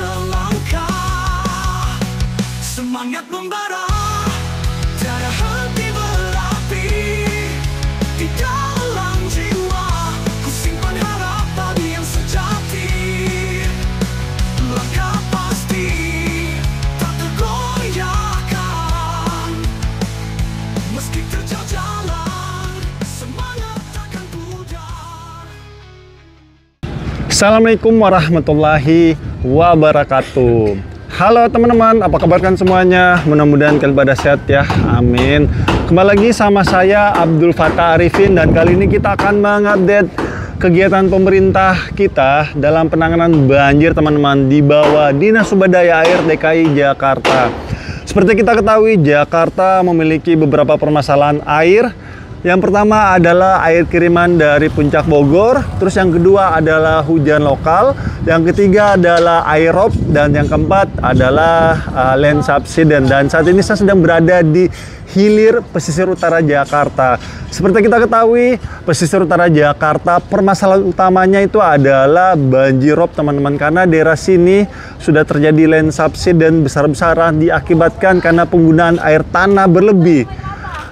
selangkah. Semangat membara, tiada henti berapi. Di dalam jiwa, ku simpan harapan yang sejati. Langkah pasti, tak tergoyahkan. Meski terjal jalan, semangat takkan pudar. Assalamualaikum warahmatullahi wabarakatuh. Halo teman-teman, apa kabar kan semuanya? Mudah-mudahan kalian pada sehat ya, amin. Kembali lagi sama saya Abdul Fattah Arifin, dan kali ini kita akan mengupdate kegiatan pemerintah kita dalam penanganan banjir teman-teman di bawah Dinas Sumber-Daya Air DKI Jakarta. Seperti kita ketahui, Jakarta memiliki beberapa permasalahan air. Yang pertama adalah air kiriman dari Puncak Bogor, terus yang kedua adalah hujan lokal, yang ketiga adalah aerob, dan yang keempat adalah land subsidence. Dan saat ini saya sedang berada di hilir pesisir utara Jakarta. Seperti kita ketahui, pesisir utara Jakarta permasalahan utamanya itu adalah banjirop teman-teman, karena daerah sini sudah terjadi land subsidence besar-besaran diakibatkan karena penggunaan air tanah berlebih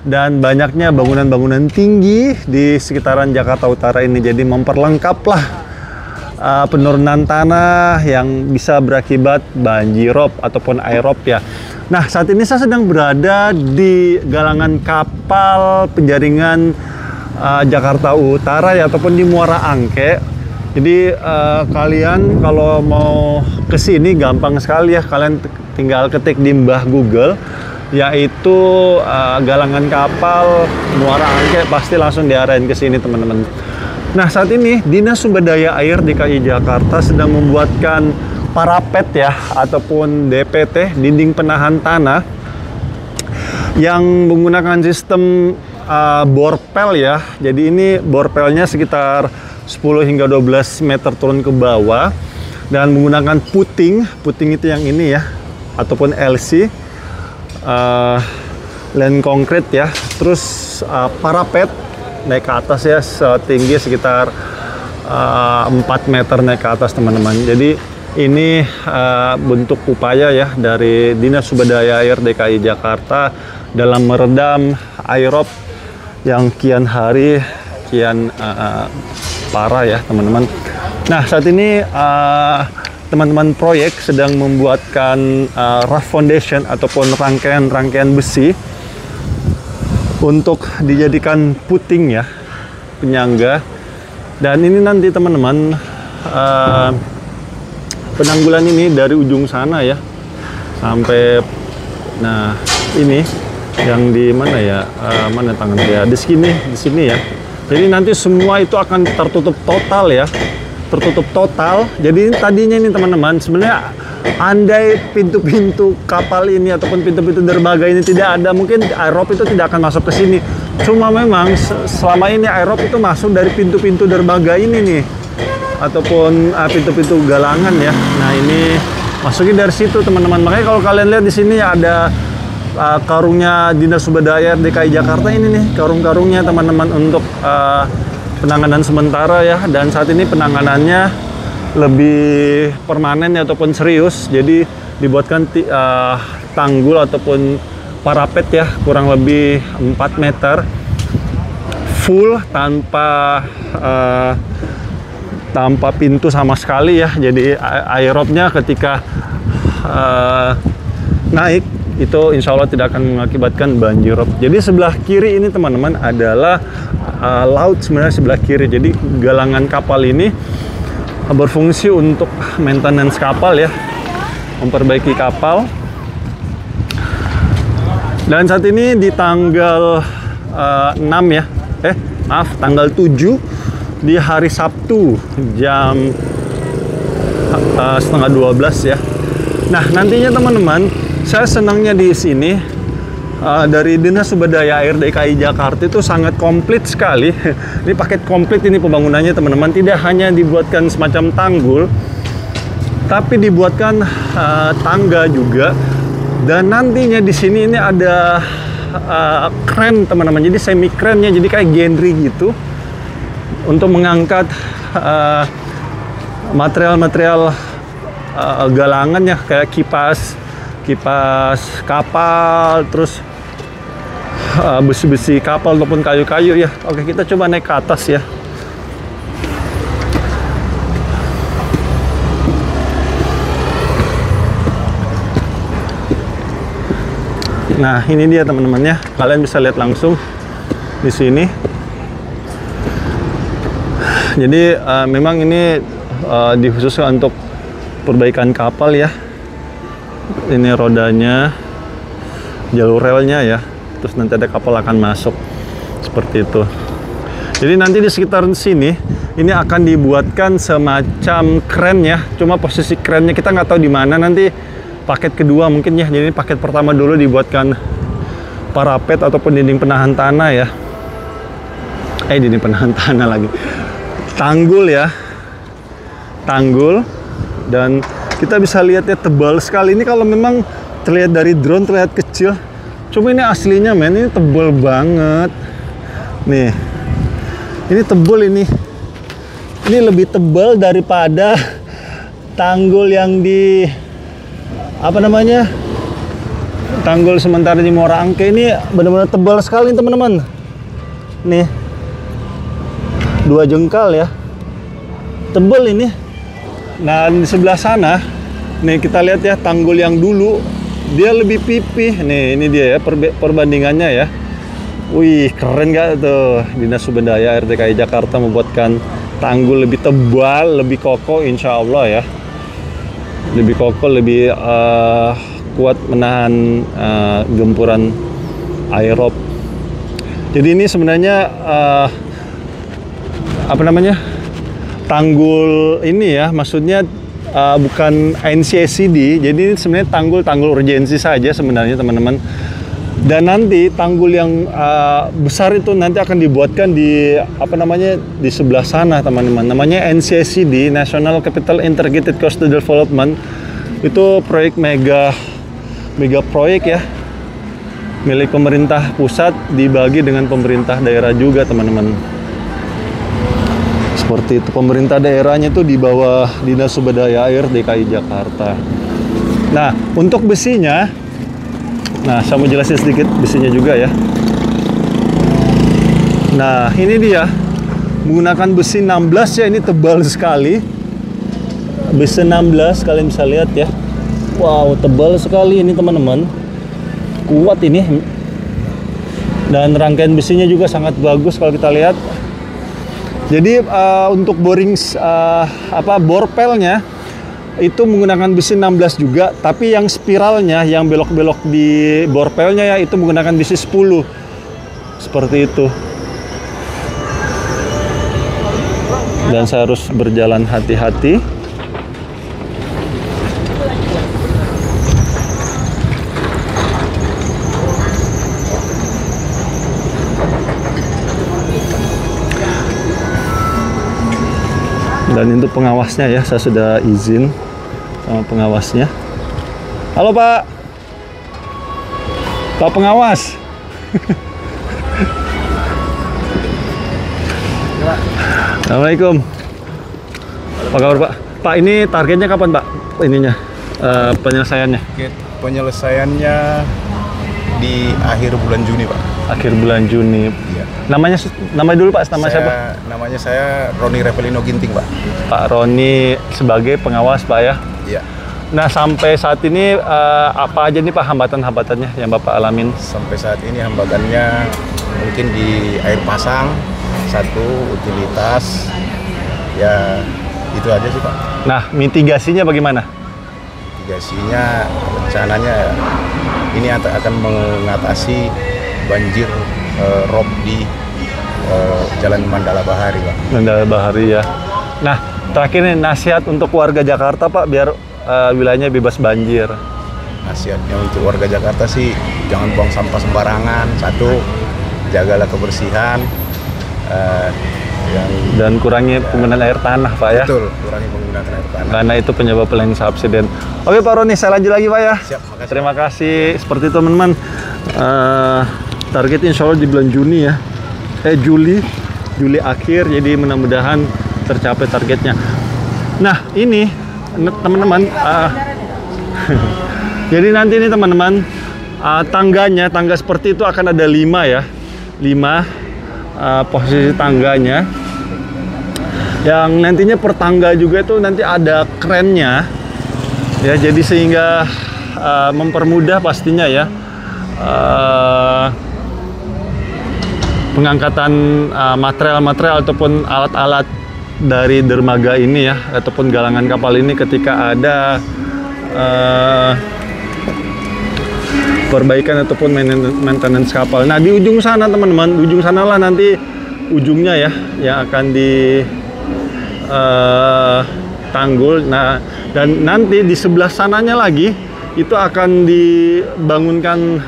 dan banyaknya bangunan-bangunan tinggi di sekitaran Jakarta Utara ini. Jadi memperlengkaplah penurunan tanah yang bisa berakibat banjirop ataupun aerob ya. Nah, saat ini saya sedang berada di galangan kapal penjaringan Jakarta Utara ya, ataupun di Muara Angke. Jadi kalian kalau mau ke sini gampang sekali ya, kalian tinggal ketik di Mbah Google, yaitu galangan kapal Muara Angke, pasti langsung diarahin ke sini teman-teman. Nah, saat ini Dinas Sumber-Daya Air DKI Jakarta sedang membuatkan parapet ya, ataupun DPT, dinding penahan tanah, yang menggunakan sistem borpel ya. Jadi ini borpelnya sekitar 10 hingga 12 meter turun ke bawah, dan menggunakan puting itu yang ini ya, ataupun LC, land konkrit ya, terus parapet naik ke atas ya, setinggi sekitar 4 meter naik ke atas teman-teman. Jadi ini bentuk upaya ya dari Dinas Sumber-Daya Air DKI Jakarta dalam meredam aerob yang kian hari kian parah ya teman-teman. Nah, saat ini teman-teman proyek sedang membuatkan rough foundation ataupun rangkaian besi untuk dijadikan puting ya, penyangga. Dan ini nanti teman-teman penanggulan ini dari ujung sana ya sampai, nah ini yang di mana ya, mana tangan ya, di sini ya. Jadi nanti semua itu akan tertutup total ya, tertutup total. Jadi tadinya ini teman-teman, sebenarnya andai pintu-pintu kapal ini ataupun pintu-pintu dermaga ini tidak ada, mungkin aerob itu tidak akan masuk ke sini. Cuma memang selama ini aerob itu masuk dari pintu-pintu dermaga ini nih, ataupun pintu-pintu galangan ya. Nah, ini masuknya dari situ teman-teman. Makanya kalau kalian lihat di sini ada karungnya Dinas Sumber-Daya DKI Jakarta ini nih, karung-karungnya teman-teman, untuk penanganan sementara ya. Dan saat ini penanganannya lebih permanen ya, ataupun serius. Jadi dibuatkan tanggul ataupun parapet ya, kurang lebih 4 meter full tanpa pintu sama sekali ya. Jadi aerobnya ketika naik itu insya Allah tidak akan mengakibatkan banjirop. Jadi sebelah kiri ini teman-teman adalah laut sebenarnya, sebelah kiri. Jadi galangan kapal ini berfungsi untuk maintenance kapal ya, memperbaiki kapal. Dan saat ini di tanggal 6 ya, tanggal 7 di hari Sabtu jam setengah 12 ya. Nah, nantinya teman-teman, saya senangnya di sini dari Dinas Sumber-Daya Air DKI Jakarta itu sangat komplit sekali. Ini paket komplit ini pembangunannya teman-teman. Tidak hanya dibuatkan semacam tanggul, tapi dibuatkan tangga juga. Dan nantinya di sini ini ada kren teman-teman. Jadi semi krennya, jadi kayak gantry gitu, untuk mengangkat material-material galangan ya, kayak kipas kapal, terus besi-besi kapal ataupun kayu-kayu ya. Oke, kita coba naik ke atas ya. Nah, ini dia teman-teman ya. Kalian bisa lihat langsung di sini. Jadi memang ini dikhususkan untuk perbaikan kapal ya. Ini rodanya, jalur relnya ya. Terus nanti ada kapal akan masuk seperti itu. Jadi nanti di sekitar sini ini akan dibuatkan semacam kren ya. Cuma posisi krennya kita nggak tahu di mana. Nanti paket kedua mungkin ya. Jadi paket pertama dulu dibuatkan parapet ataupun dinding penahan tanah ya. Dinding penahan tanah lagi. Tanggul ya. Tanggul, dan kita bisa lihatnya tebal sekali. Ini kalau memang terlihat dari drone terlihat kecil. Cuma ini aslinya men, ini tebal banget. Nih, ini tebal ini. Ini lebih tebal daripada tanggul yang di apa namanya? Tanggul sementara di Muara Angke. Ini benar-benar tebal sekali teman-teman. Nih, 2 jengkal ya. Tebal ini. Nah, di sebelah sana, nih kita lihat ya tanggul yang dulu. Dia lebih pipih. Nih, ini dia ya perbandingannya ya. Wih, keren gak tuh? Dinas Sumber-Daya Air DKI Jakarta membuatkan tanggul lebih tebal, lebih kokoh insya Allah ya. Lebih kokoh, lebih kuat menahan gempuran aerob. Jadi ini sebenarnya apa namanya? Tanggul ini ya, maksudnya bukan NCSCD, jadi ini sebenarnya tanggul urgensi saja sebenarnya teman-teman. Dan nanti tanggul yang besar itu nanti akan dibuatkan di apa namanya di sebelah sana teman-teman. Namanya NCSCD, National Capital Integrated Coastal Development. Itu proyek mega proyek ya, milik pemerintah pusat dibagi dengan pemerintah daerah juga teman-teman. Seperti itu, pemerintah daerahnya itu di bawah Dinas Sumber-Daya Air DKI Jakarta. Nah, untuk besinya, nah saya mau jelasin sedikit besinya juga ya. Nah, ini dia menggunakan besi 16 ya, ini tebal sekali. Besi 16 kalian bisa lihat ya. Wow, tebal sekali ini teman-teman. Kuat ini. Dan rangkaian besinya juga sangat bagus kalau kita lihat. Jadi untuk boring borpelnya itu menggunakan besi 16 juga, tapi yang spiralnya, yang belok-belok di borpelnya ya itu menggunakan besi 10. Seperti itu. Dan saya harus berjalan hati-hati. Dan itu pengawasnya ya, saya sudah izin sama pengawasnya. Halo Pak. Pak pengawas. Assalamualaikum. Apa kabar Pak? Pak, ini targetnya kapan Pak? Ininya penyelesaiannya? Penyelesaiannya di akhir bulan Juni Pak. Akhir bulan Juni. Iya. Nama dulu Pak, siapa? Namanya saya Roni Revelino Ginting Pak. Pak Roni sebagai pengawas Pak ya? Iya. Nah, sampai saat ini apa aja nih Pak hambatan-hambatannya yang Bapak alamin? Sampai saat ini hambatannya mungkin di air pasang, satu utilitas, ya itu aja sih Pak. Nah, mitigasinya bagaimana? Mitigasinya rencananya ini akan mengatasi banjir rob di Jalan Mandala Bahari Pak. Mandala Bahari ya. Nah, terakhir nih nasihat untuk warga Jakarta Pak biar wilayahnya bebas banjir. Nasihatnya untuk warga Jakarta sih jangan buang sampah sembarangan. Satu, jagalah kebersihan. Dan kurangi penggunaan air tanah Pak ya. Betul, kurangi penggunaan air tanah. Karena itu penyebab paling subsiden. Oke Pak Roni, saya lanjut lagi Pak ya. Siap, makasih. Terima kasih. Seperti itu teman-teman. Target insya Allah di bulan Juni ya. Juli akhir. Jadi mudah-mudahan tercapai targetnya. Nah ini teman-teman. Jadi nanti ini teman-teman, tangga seperti itu akan ada 5 ya, 5 posisi tangganya. Yang nantinya per tangga juga itu nanti ada krennya, ya. Jadi sehingga mempermudah pastinya ya pengangkatan material-material ataupun alat-alat dari dermaga ini ya, ataupun galangan kapal ini ketika ada perbaikan ataupun maintenance kapal. Nah, di ujung sana teman-teman, ujung sanalah nanti ujungnya ya yang akan di tanggul. Nah, dan nanti di sebelah sananya lagi itu akan dibangunkan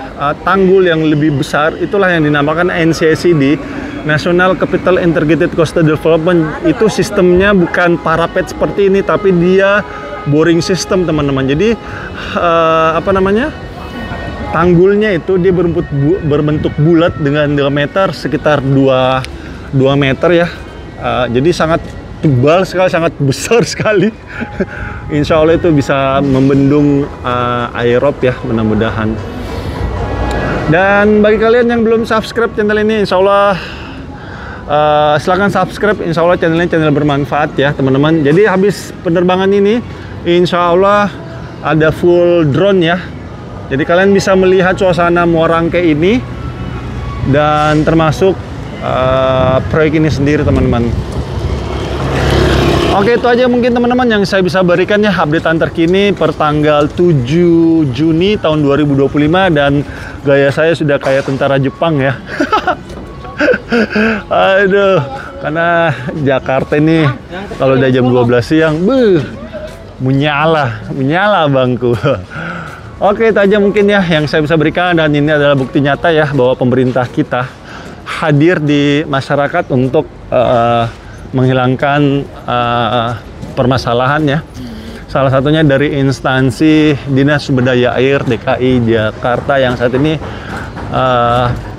tanggul yang lebih besar. Itulah yang dinamakan NCCD, National Capital Integrated Coastal Development. Itu sistemnya bukan parapet seperti ini, tapi dia boring system teman-teman. Jadi tanggulnya itu dia berbentuk bulat dengan diameter sekitar 2 meter ya. Jadi sangat tebal sekali, sangat besar sekali. Insya Allah itu bisa membendung aerob ya, mudah-mudahan. Dan bagi kalian yang belum subscribe channel ini, insya Allah silahkan subscribe. Insya Allah channel ini channel bermanfaat ya teman-teman. Jadi habis penerbangan ini, insya Allah ada full drone ya. Jadi kalian bisa melihat suasana Muara Angke ini dan termasuk proyek ini sendiri teman-teman. Oke, itu aja mungkin teman-teman yang saya bisa berikan ya, updatean terkini per tanggal 7 Juni tahun 2025, dan gaya saya sudah kayak tentara Jepang ya. Aduh, karena Jakarta ini kalau udah jam 12 siang, menyala bangku. Oke, itu aja mungkin ya yang saya bisa berikan, dan ini adalah bukti nyata ya bahwa pemerintah kita hadir di masyarakat untuk menghilangkan permasalahan ya. Salah satunya dari instansi Dinas Sumber Daya Air DKI Jakarta yang saat ini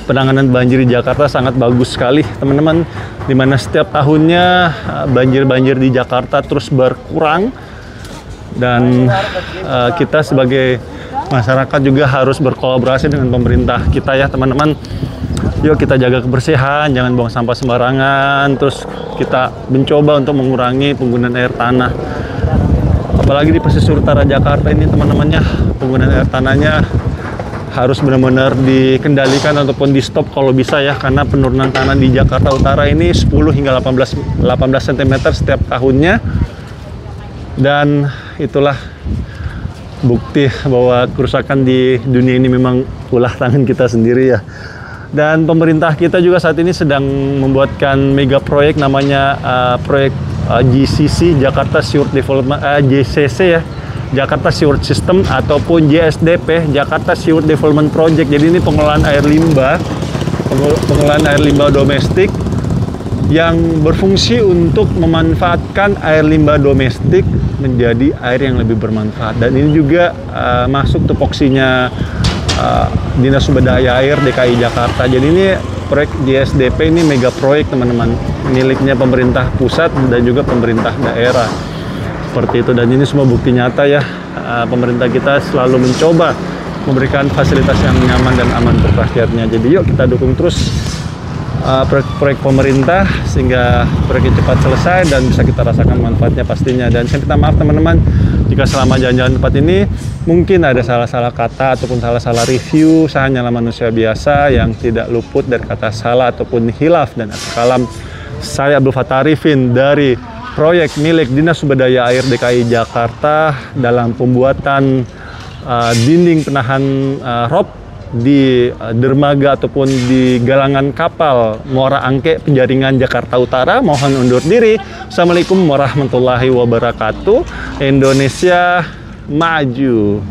penanganan banjir di Jakarta sangat bagus sekali teman-teman, dimana setiap tahunnya banjir-banjir di Jakarta terus berkurang, dan kita sebagai masyarakat juga harus berkolaborasi dengan pemerintah kita ya teman-teman. Yuk kita jaga kebersihan, jangan buang sampah sembarangan, terus kita mencoba untuk mengurangi penggunaan air tanah. Apalagi di pesisir utara Jakarta ini teman-temannya, penggunaan air tanahnya harus benar-benar dikendalikan ataupun di stop kalau bisa ya, karena penurunan tanah di Jakarta Utara ini 10 hingga 18 cm setiap tahunnya. Dan itulah bukti bahwa kerusakan di dunia ini memang ulah tangan kita sendiri ya. Dan pemerintah kita juga saat ini sedang membuatkan mega proyek namanya proyek GCC, Jakarta Sewer Development, JCC ya, Jakarta Sewer System, ataupun JSDP, Jakarta Sewer Development Project. Jadi ini pengelolaan air limbah domestik yang berfungsi untuk memanfaatkan air limbah domestik menjadi air yang lebih bermanfaat. Dan ini juga masuk tupoksinya Dinas Sumber Daya Air DKI Jakarta. Jadi ini proyek JSDP ini mega proyek teman-teman, miliknya pemerintah pusat dan juga pemerintah daerah. Seperti itu, dan ini semua bukti nyata ya, pemerintah kita selalu mencoba memberikan fasilitas yang nyaman dan aman untuk rakyatnya. Jadi yuk kita dukung terus proyek pemerintah sehingga proyeknya cepat selesai dan bisa kita rasakan manfaatnya pastinya. Dan saya minta maaf teman-teman jika selama jalan-jalan tempat ini mungkin ada salah-salah kata ataupun salah-salah review. Saya hanyalah manusia biasa yang tidak luput dari kata salah ataupun hilaf dan kalam. Saya Abdul Fattah Arifin dari proyek milik Dinas Sumber Daya Air DKI Jakarta dalam pembuatan dinding penahan rob di dermaga ataupun di galangan kapal Muara Angke Penjaringan Jakarta Utara. Mohon undur diri. Assalamualaikum warahmatullahi wabarakatuh. Indonesia maju.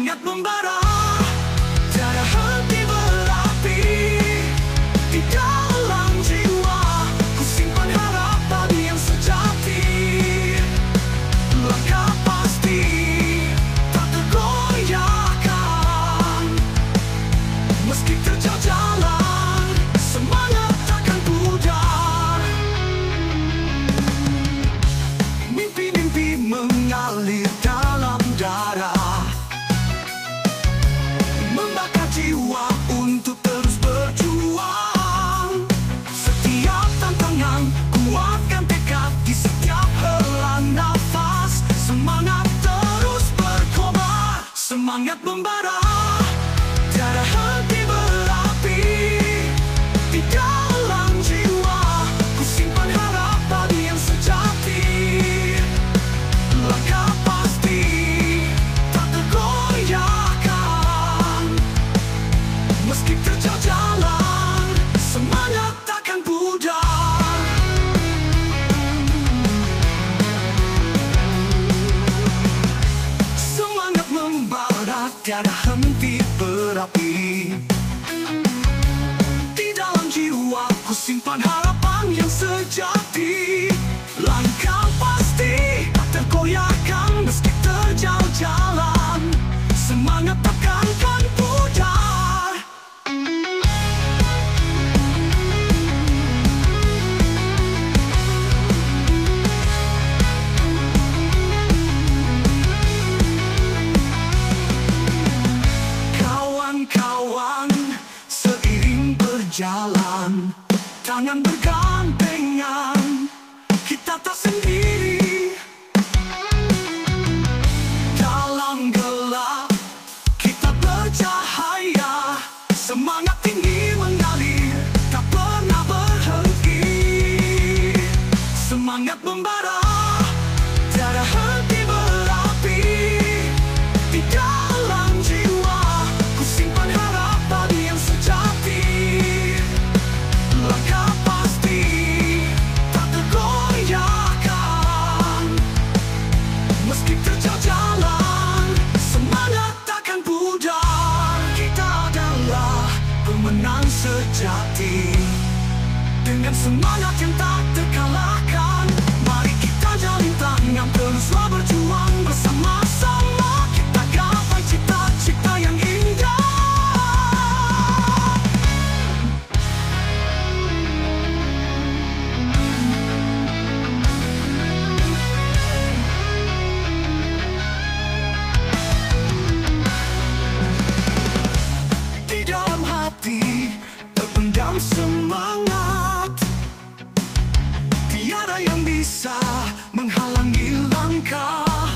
Semangat membara, tiada henti berapi di dalam jiwa. Ku simpan harapan yang sejati, langkah pasti tak tergoyahkan. Meski terjal jalan, semangat takkan pudar. Mimpi-mimpi mengalir dalam darah, membakar jiwa untuk terus berjuang. Setiap tantangan, kuatkan tekad di setiap hela nafas. Semangat terus berkobar, semangat membara, tiada henti berapi di dalam jiwa. Ku simpan harapan yang sejati, langkah pasti tak tergoyahkan. Meski terjal jalan, semangat takkan pudar. Semangat membara, tiada henti berapi di dalam jiwa. Ku simpan harapan yang sejati, langkah pasti tak tergoyahkan. Meski terjal jalan, semangat takkan pudar. Kawan-kawan, seiring berjalan, tangan bergandengan, kita tak sendiri. Dalam gelap, kita bercahaya. Semangat tinggi mengalir, tak pernah berhenti. Semangat membara, tiada henti berapi di dalam jiwa. Ku simpan harapan yang sejati, langkah pasti tak tergoyahkan. Meski terjal jalan, semangat takkan pudar. Kita adalah pemenang sejati, dengan semangat yang tak terkalahkan. Mari kita jalin tangan, teruslah berjuang bersama-sama. Kita gapai cita-cita yang indah. Di dalam hati terpendam semangat, tiada yang bisa menghalangi langkah.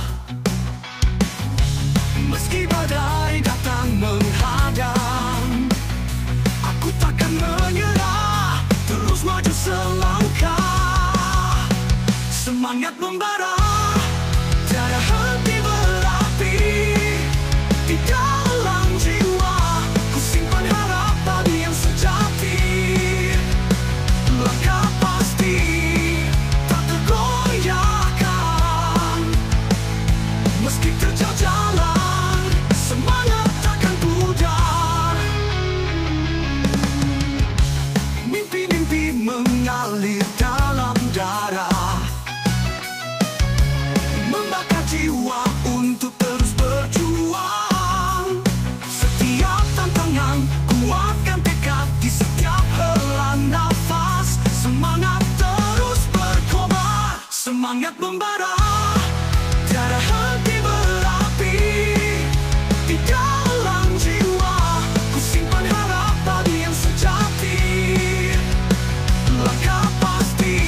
Meski badai datang menghadang, aku takkan menyerah, terus maju selangkah. Semangat membara, tiada henti berapi di dalam jiwa. Ku simpan harapan yang sejati, langkah pasti tak tergoyahkan. Meski terjal jalan, semangat takkan pudar. Mimpi-mimpi mengalir dalam darah, membakar jiwa untuk terus berjuang. Setiap tantangan, kuatkan tekad di setiap hela nafas. Semangat terus berkobar, semangat membara, tiada henti berapi di dalam jiwa. Ku simpan harapan yang sejati, langkah pasti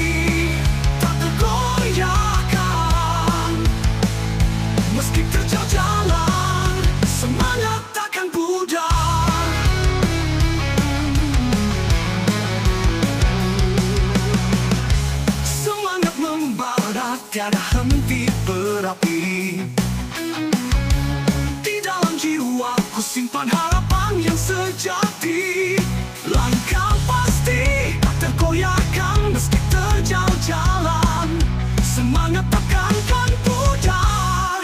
tak tergoyahkan. Meski terjal jalan, semangat takkan pudar. Semangat membara, tiada henti berapi di dalam jiwa. Ku simpan harapan yang sejati, langkah pasti tak tergoyahkan. Meski terjal jalan, semangat takkan pudar.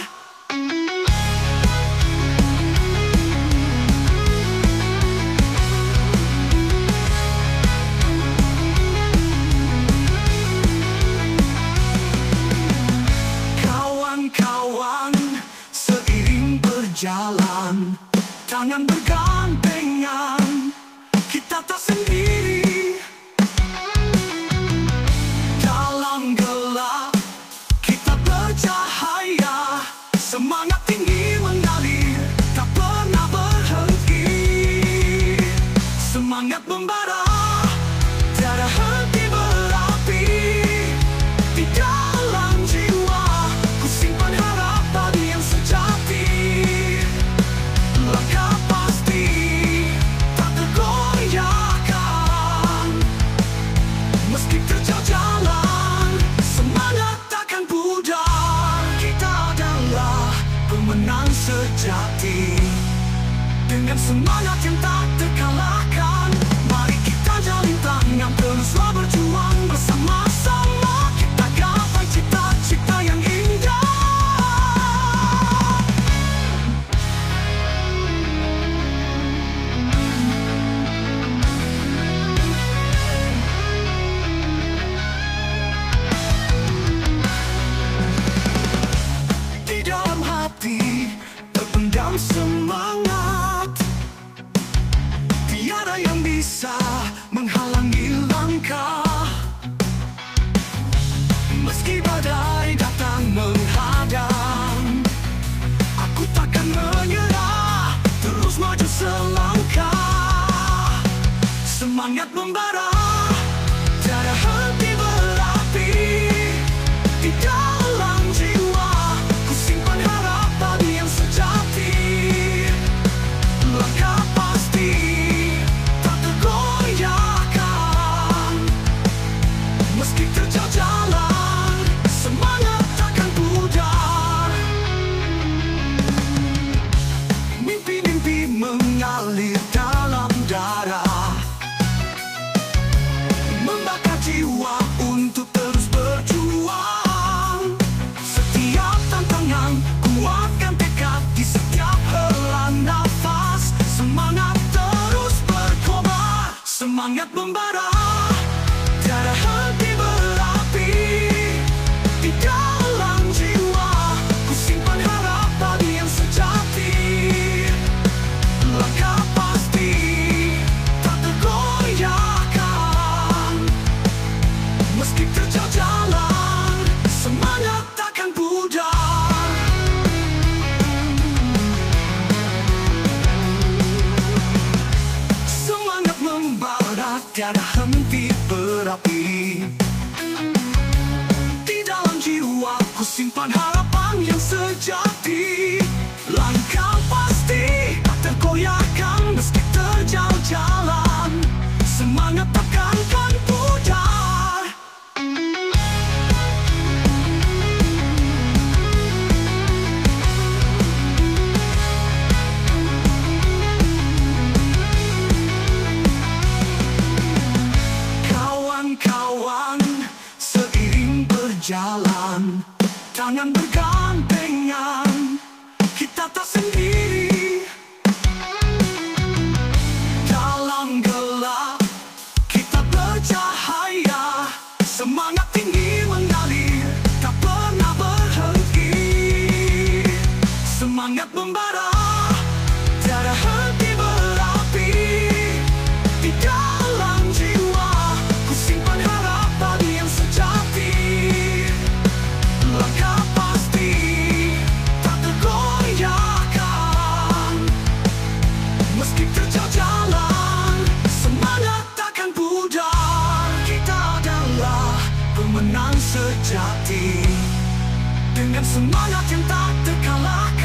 semangat membara, tiada henti berapi di dalam jiwa. Ku simpan harapan yang sejati, langkah pasti tak tergoyahkan. Meski terjal jalan, semangat takkan pudar. Mimpi-mimpi mengalir dalam darah, membakar jiwa untuk terus berjuang. Setiap tantangan, kuatkan tekad di setiap hela nafas. Semangat terus berkobar, semangat membara, tiada henti berapi di dalam jiwa. Ku simpan harapan yang sejati, langkah pasti tak tergoyahkan. Meski terjal jalan, semangat takkan pudar. Semangat membara, tiada henti berapi di dalam jiwa. Ku simpan harapan yang sejati, langkah pasti tak tergoyahkan. Meski terjal jalan, semangat takkan pudar. Kawan-kawan, seiring berjalan, tangan bergandengan, kita tak sendiri. Dalam gelap, kita bercahaya, semangat tinggi mengalir, tak pernah berhenti. Semangat membara, tiada henti berapi di dalam jiwa. Ku simpan harapan yang sejati, langkah pasti tak tergoyahkan. Meski terjal jalan, semangat takkan pudar. Kita adalah pemenang sejati, dengan semangat yang tak terkalahkan.